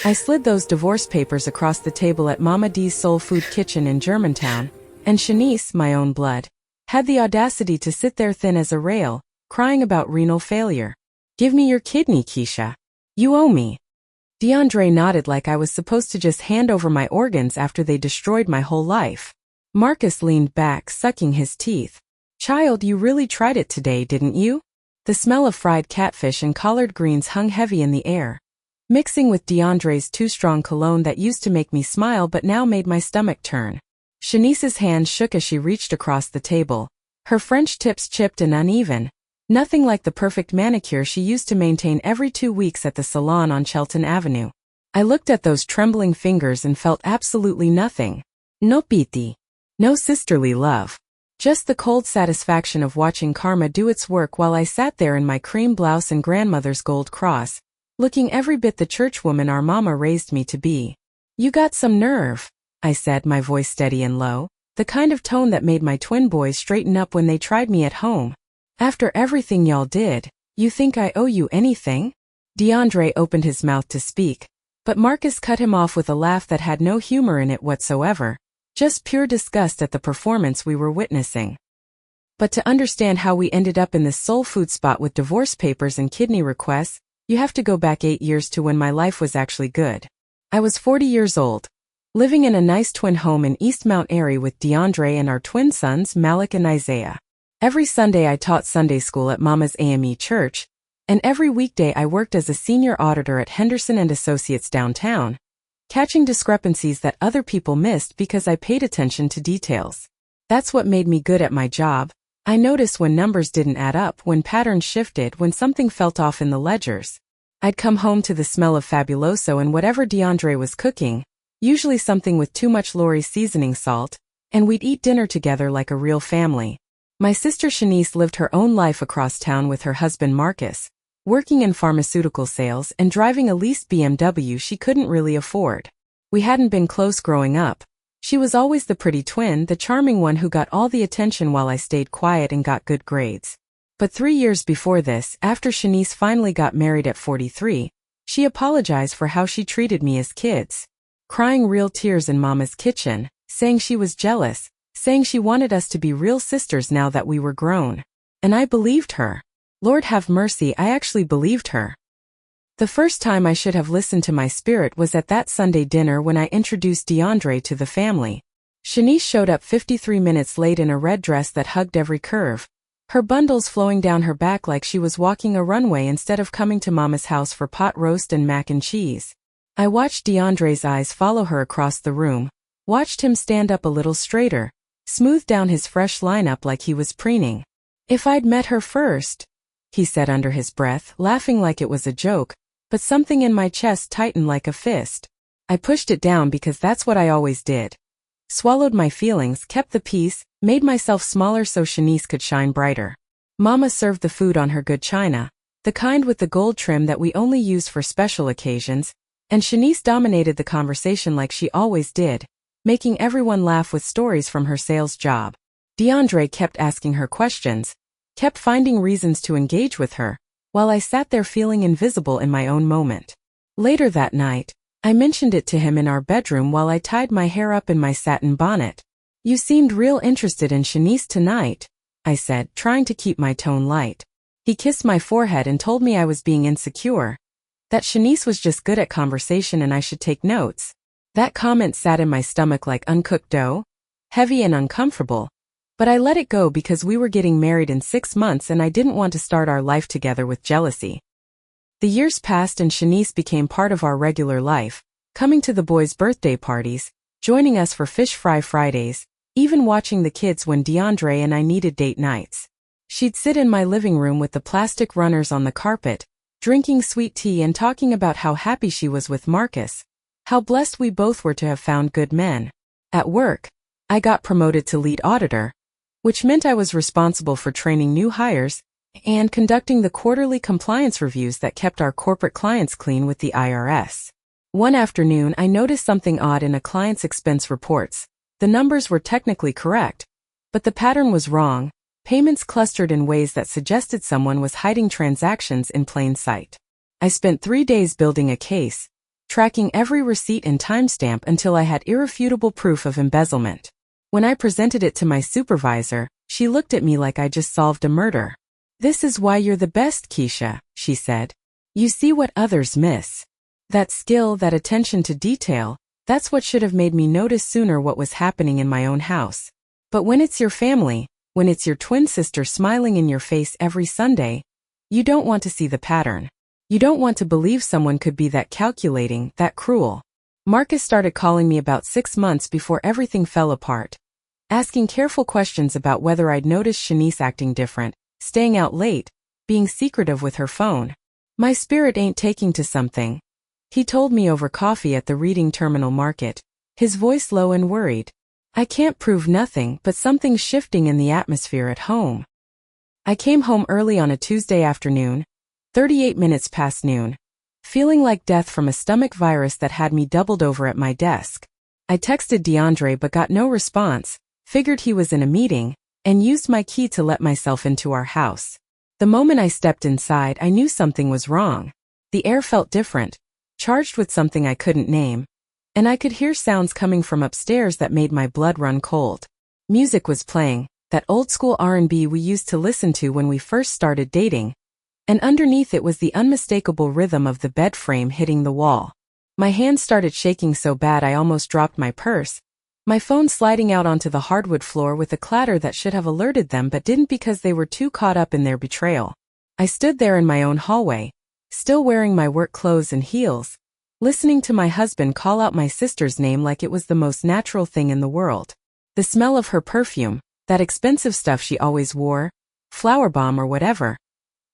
I slid those divorce papers across the table at Mama D's Soul Food Kitchen in Germantown, and Shanice, my own blood, had the audacity to sit there thin as a rail, crying about renal failure. "Give me your kidney, Keisha. You owe me." DeAndre nodded like I was supposed to just hand over my organs after they destroyed my whole life. Marcus leaned back, sucking his teeth. "Child, you really tried it today, didn't you?" The smell of fried catfish and collard greens hung heavy in the air, mixing with DeAndre's too strong cologne that used to make me smile but now made my stomach turn. Shanice's hand shook as she reached across the table. Her French tips chipped and uneven, nothing like the perfect manicure she used to maintain every 2 weeks at the salon on Chelton Avenue. I looked at those trembling fingers and felt absolutely nothing. No pity. No sisterly love. Just the cold satisfaction of watching karma do its work while I sat there in my cream blouse and grandmother's gold cross, looking every bit the churchwoman our mama raised me to be. "You got some nerve," I said, my voice steady and low, the kind of tone that made my twin boys straighten up when they tried me at home. "After everything y'all did, you think I owe you anything?" DeAndre opened his mouth to speak, but Marcus cut him off with a laugh that had no humor in it whatsoever, just pure disgust at the performance we were witnessing. But to understand how we ended up in this soul food spot with divorce papers and kidney requests, you have to go back 8 years to when my life was actually good. I was 40 years old, living in a nice twin home in East Mount Airy with DeAndre and our twin sons Malik and Isaiah. Every Sunday I taught Sunday school at Mama's AME church, and every weekday I worked as a senior auditor at Henderson and Associates downtown, catching discrepancies that other people missed because I paid attention to details. That's what made me good at my job. I noticed when numbers didn't add up, when patterns shifted, when something felt off in the ledgers. I'd come home to the smell of Fabuloso and whatever DeAndre was cooking, usually something with too much Lori's seasoning salt, and we'd eat dinner together like a real family. My sister Shanice lived her own life across town with her husband Marcus, working in pharmaceutical sales and driving a leased BMW she couldn't really afford. We hadn't been close growing up. She was always the pretty twin, the charming one who got all the attention while I stayed quiet and got good grades. But 3 years before this, after Shanice finally got married at 43, she apologized for how she treated me as kids, crying real tears in Mama's kitchen, saying she was jealous, saying she wanted us to be real sisters now that we were grown. And I believed her. Lord have mercy, I actually believed her. The first time I should have listened to my spirit was at that Sunday dinner when I introduced DeAndre to the family. Shanice showed up 53 minutes late in a red dress that hugged every curve, her bundles flowing down her back like she was walking a runway instead of coming to Mama's house for pot roast and mac and cheese. I watched DeAndre's eyes follow her across the room, watched him stand up a little straighter, smooth down his fresh lineup like he was preening. "If I'd met her first," he said under his breath, laughing like it was a joke, but something in my chest tightened like a fist. I pushed it down because that's what I always did. Swallowed my feelings, kept the peace, made myself smaller so Shanice could shine brighter. Mama served the food on her good china, the kind with the gold trim that we only used for special occasions, and Shanice dominated the conversation like she always did, making everyone laugh with stories from her sales job. DeAndre kept asking her questions, kept finding reasons to engage with her, while I sat there feeling invisible in my own moment. Later that night, I mentioned it to him in our bedroom while I tied my hair up in my satin bonnet. "You seemed real interested in Shanice tonight," I said, trying to keep my tone light. He kissed my forehead and told me I was being insecure, that Shanice was just good at conversation and I should take notes. That comment sat in my stomach like uncooked dough, heavy and uncomfortable. But I let it go because we were getting married in 6 months and I didn't want to start our life together with jealousy. The years passed and Shanice became part of our regular life, coming to the boys' birthday parties, joining us for fish fry Fridays, even watching the kids when DeAndre and I needed date nights. She'd sit in my living room with the plastic runners on the carpet, drinking sweet tea and talking about how happy she was with Marcus, how blessed we both were to have found good men. At work, I got promoted to lead auditor, which meant I was responsible for training new hires and conducting the quarterly compliance reviews that kept our corporate clients clean with the IRS. One afternoon, I noticed something odd in a client's expense reports. The numbers were technically correct, but the pattern was wrong. Payments clustered in ways that suggested someone was hiding transactions in plain sight. I spent 3 days building a case, tracking every receipt and timestamp until I had irrefutable proof of embezzlement. When I presented it to my supervisor, she looked at me like I just solved a murder. "This is why you're the best, Keisha," she said. "You see what others miss. That skill, that attention to detail, that's what should have made me notice sooner what was happening in my own house. But when it's your family, when it's your twin sister smiling in your face every Sunday, you don't want to see the pattern. You don't want to believe someone could be that calculating, that cruel." Marcus started calling me about 6 months before everything fell apart, asking careful questions about whether I'd noticed Shanice acting different, staying out late, being secretive with her phone. "My spirit ain't taking to something," he told me over coffee at the Reading Terminal Market, his voice low and worried. "I can't prove nothing, but something's shifting in the atmosphere at home." I came home early on a Tuesday afternoon, 38 minutes past noon, feeling like death from a stomach virus that had me doubled over at my desk. I texted DeAndre but got no response, figured he was in a meeting, and used my key to let myself into our house. The moment I stepped inside, I knew something was wrong. The air felt different, charged with something I couldn't name, and I could hear sounds coming from upstairs that made my blood run cold. Music was playing, that old-school R&B we used to listen to when we first started dating, and underneath it was the unmistakable rhythm of the bed frame hitting the wall. My hands started shaking so bad I almost dropped my purse, my phone sliding out onto the hardwood floor with a clatter that should have alerted them but didn't because they were too caught up in their betrayal. I stood there in my own hallway, still wearing my work clothes and heels, listening to my husband call out my sister's name like it was the most natural thing in the world. The smell of her perfume, that expensive stuff she always wore, Flower Bomb or whatever,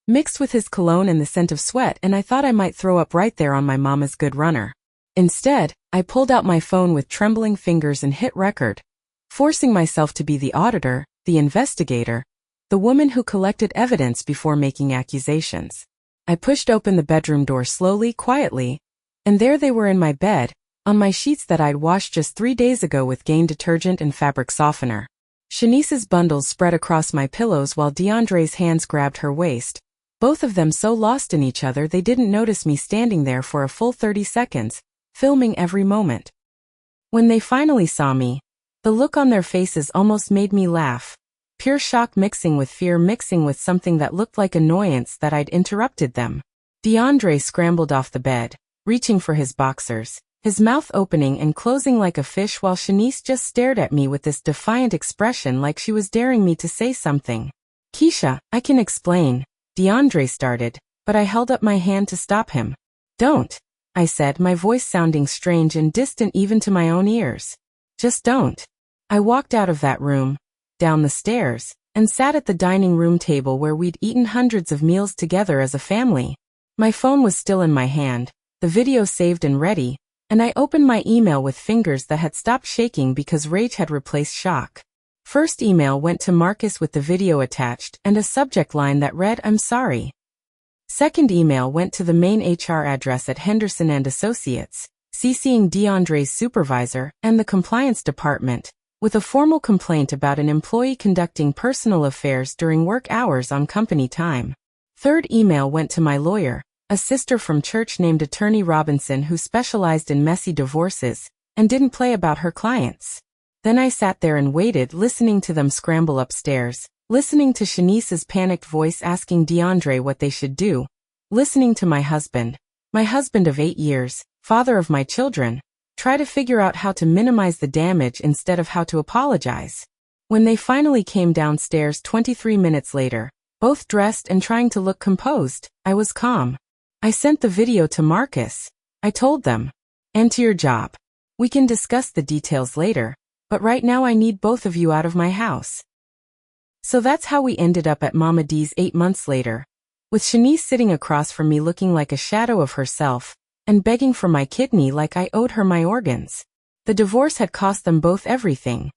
mixed with his cologne and the scent of sweat, and I thought I might throw up right there on my mama's good runner. Instead, I pulled out my phone with trembling fingers and hit record, forcing myself to be the auditor, the investigator, the woman who collected evidence before making accusations. I pushed open the bedroom door slowly, quietly, and there they were in my bed, on my sheets that I'd washed just 3 days ago with Gain detergent and fabric softener. Shanice's bundles spread across my pillows while DeAndre's hands grabbed her waist, both of them so lost in each other they didn't notice me standing there for a full 30 seconds, filming every moment. When they finally saw me, the look on their faces almost made me laugh, pure shock mixing with fear, mixing with something that looked like annoyance that I'd interrupted them. DeAndre scrambled off the bed, reaching for his boxers, his mouth opening and closing like a fish while Shanice just stared at me with this defiant expression like she was daring me to say something. "Keisha, I can explain," DeAndre started, but I held up my hand to stop him. "Don't," I said, my voice sounding strange and distant even to my own ears. "Just don't." I walked out of that room, down the stairs, and sat at the dining room table where we'd eaten hundreds of meals together as a family. My phone was still in my hand, the video saved and ready, and I opened my email with fingers that had stopped shaking because rage had replaced shock. First email went to Marcus with the video attached and a subject line that read, "I'm sorry." Second email went to the main HR address at Henderson and Associates, CCing DeAndre's supervisor and the compliance department, with a formal complaint about an employee conducting personal affairs during work hours on company time. Third email went to my lawyer, a sister from church named Attorney Robinson who specialized in messy divorces and didn't play about her clients. Then I sat there and waited, listening to them scramble upstairs, listening to Shanice's panicked voice asking DeAndre what they should do, listening to my husband of 8 years, father of my children, try to figure out how to minimize the damage instead of how to apologize. When they finally came downstairs 23 minutes later, both dressed and trying to look composed, I was calm. I sent the video to Marcus. I told them, "And to your job. We can discuss the details later, but right now I need both of you out of my house." So that's how we ended up at Mama D's 8 months later, with Shanice sitting across from me looking like a shadow of herself, and begging for my kidney like I owed her my organs. The divorce had cost them both everything.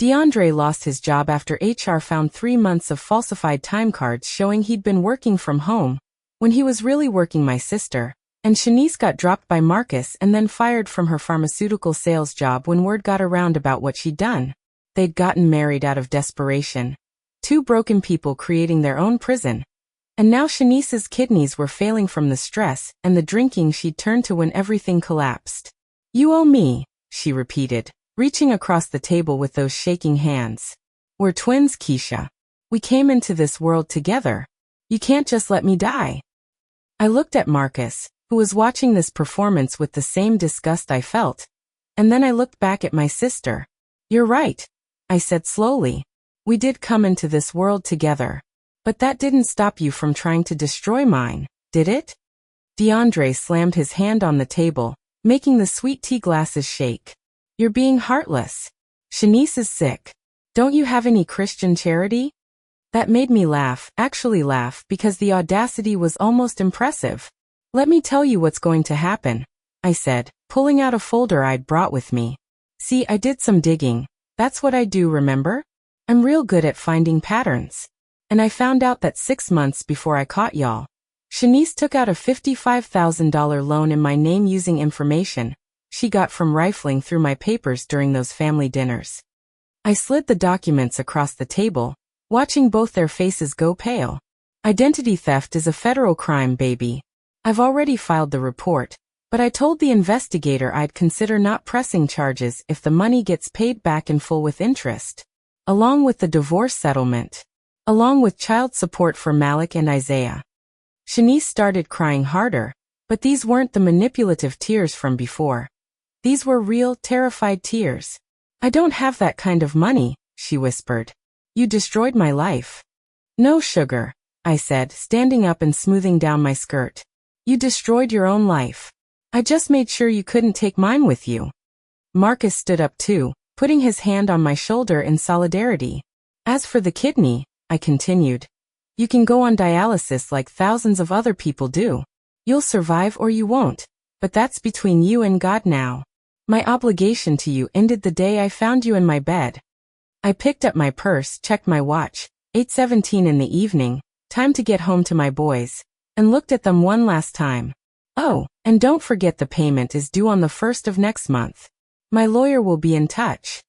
DeAndre lost his job after HR found 3 months of falsified time cards showing he'd been working from home, when he was really working my sister, and Shanice got dropped by Marcus and then fired from her pharmaceutical sales job when word got around about what she'd done. They'd gotten married out of desperation. Two broken people creating their own prison. And now Shanice's kidneys were failing from the stress and the drinking she'd turned to when everything collapsed. "You owe me," she repeated, reaching across the table with those shaking hands. "We're twins, Keisha. We came into this world together. You can't just let me die." I looked at Marcus, who was watching this performance with the same disgust I felt, and then I looked back at my sister. "You're right," I said slowly. "We did come into this world together. But that didn't stop you from trying to destroy mine, did it?" DeAndre slammed his hand on the table, making the sweet tea glasses shake. "You're being heartless. Shanice is sick. Don't you have any Christian charity?" That made me laugh, actually laugh, because the audacity was almost impressive. "Let me tell you what's going to happen," I said, pulling out a folder I'd brought with me. "See, I did some digging. That's what I do, remember? I'm real good at finding patterns. And I found out that 6 months before I caught y'all, Shanice took out a $55,000 loan in my name using information she got from rifling through my papers during those family dinners." I slid the documents across the table, watching both their faces go pale. "Identity theft is a federal crime, baby. I've already filed the report, but I told the investigator I'd consider not pressing charges if the money gets paid back in full with interest, along with the divorce settlement, along with child support for Malik and Isaiah." Shanice started crying harder, but these weren't the manipulative tears from before. These were real, terrified tears. "I don't have that kind of money," she whispered. "You destroyed my life." "No, sugar," I said, standing up and smoothing down my skirt. "You destroyed your own life. I just made sure you couldn't take mine with you." Marcus stood up too, putting his hand on my shoulder in solidarity. "As for the kidney," I continued, "you can go on dialysis like thousands of other people do. You'll survive or you won't, but that's between you and God now. My obligation to you ended the day I found you in my bed." I picked up my purse, checked my watch, 8:17 in the evening, time to get home to my boys, and looked at them one last time. "Oh, and don't forget the payment is due on the 1st of next month. My lawyer will be in touch."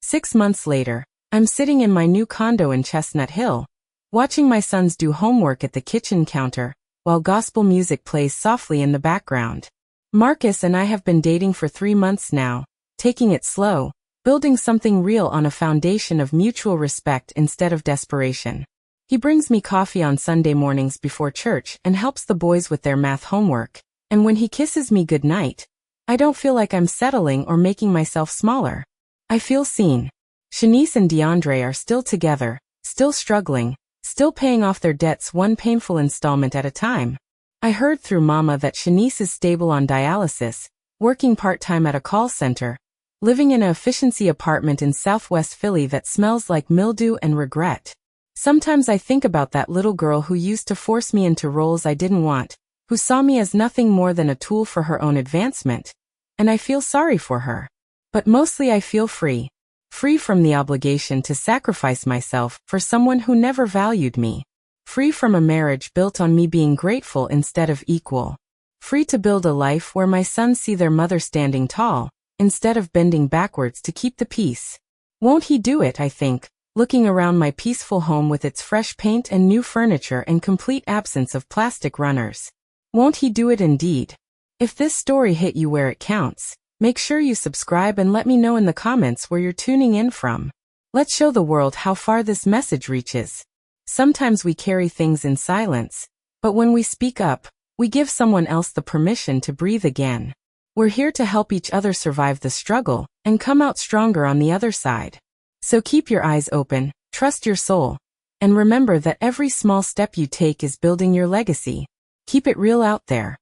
6 months later, I'm sitting in my new condo in Chestnut Hill, watching my sons do homework at the kitchen counter, while gospel music plays softly in the background. Marcus and I have been dating for 3 months now, taking it slow, building something real on a foundation of mutual respect instead of desperation. He brings me coffee on Sunday mornings before church and helps the boys with their math homework, and when he kisses me goodnight, I don't feel like I'm settling or making myself smaller. I feel seen. Shanice and DeAndre are still together, still struggling, still paying off their debts one painful installment at a time. I heard through Mama that Shanice is stable on dialysis, working part-time at a call center, living in an efficiency apartment in Southwest Philly that smells like mildew and regret. Sometimes I think about that little girl who used to force me into roles I didn't want, who saw me as nothing more than a tool for her own advancement, and I feel sorry for her. But mostly I feel free. Free from the obligation to sacrifice myself for someone who never valued me. Free from a marriage built on me being grateful instead of equal. Free to build a life where my sons see their mother standing tall, instead of bending backwards to keep the peace. Won't he do it, I think, looking around my peaceful home with its fresh paint and new furniture and complete absence of plastic runners. Won't he do it indeed? If this story hit you where it counts, make sure you subscribe and let me know in the comments where you're tuning in from. Let's show the world how far this message reaches. Sometimes we carry things in silence, but when we speak up, we give someone else the permission to breathe again. We're here to help each other survive the struggle and come out stronger on the other side. So keep your eyes open, trust your soul, and remember that every small step you take is building your legacy. Keep it real out there.